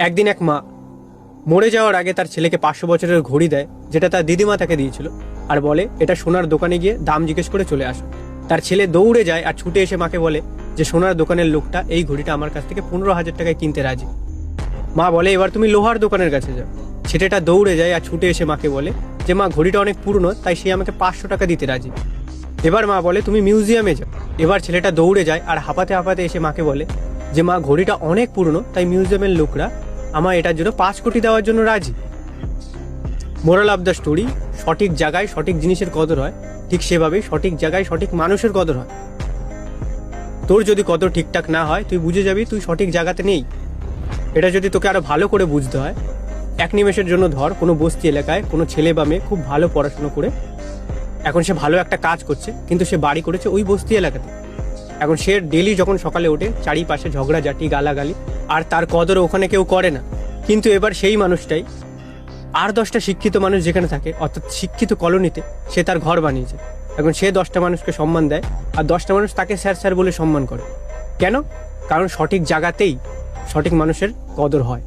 একদিন এক মা মরে যাওয়ার আগে তার ছেলেকে 500 বছরের ঘড়ি দেয়, যেটা তার দিদিমা তাকে দিয়েছিল, আর বলে এটা সোনার দোকানে গিয়ে দাম জিজ্ঞেস করে চলে আসো। তার ছেলে দৌড়ে যায় আর ছুটে এসে মাকে বলে যে সোনার দোকানের লোকটা এই ঘড়িটা আমার কাছ থেকে 15,000 টাকায় কিনতে রাজি। মা বলে এবার তুমি লোহার দোকানের কাছে যাও। ছেলেটা দৌড়ে যায় আর ছুটে এসে মাকে বলে যে মা ঘড়িটা অনেক পুরনো, তাই সে আমাকে 500 টাকা দিতে রাজি। এবার মা বলে তুমি মিউজিয়ামে যাও। এবার ছেলেটা দৌড়ে যায় আর হাঁপাতে হাঁপাতে এসে মাকে বলে যে মা ঘড়িটা অনেক পুরনো, তাই মিউজিয়ামের লোকরা আমার এটার জন্য 5 কোটি দেওয়ার জন্য রাজি। মোরাল অফ দ্য স্টোরি, সঠিক জায়গায় সঠিক জিনিসের কদর হয়, ঠিক সেভাবেই সঠিক জায়গায় সঠিক মানুষের কদর হয়। তোর যদি কদর ঠিকঠাক না হয় তুই বুঝে যাবি তুই সঠিক জায়গাতে নেই। এটা যদি তোকে আরো ভালো করে বুঝতে হয়, এক নিমেষের জন্য ধর কোনো বস্তি এলাকায় কোনো ছেলে বা মেয়ে খুব ভালো পড়াশোনা করে এখন সে ভালো একটা কাজ করছে, কিন্তু সে বাড়ি করেছে ওই বস্তি এলাকাতে। এখন সে ডেলি যখন সকালে ওঠে চারিপাশে ঝগড়াঝাটি গালাগালি, আর তার কদর ওখানে কেউ করে না। কিন্তু এবার সেই মানুষটাই আর 10টা শিক্ষিত মানুষ যেখানে থাকে, অর্থাৎ শিক্ষিত কলোনিতে সে তার ঘর বানিয়েছে। এখন সে 10টা মানুষকে সম্মান দেয় আর 10টা মানুষ তাকে স্যার স্যার বলে সম্মান করে। কেন? কারণ সঠিক জায়গাতেই সঠিক মানুষের কদর হয়।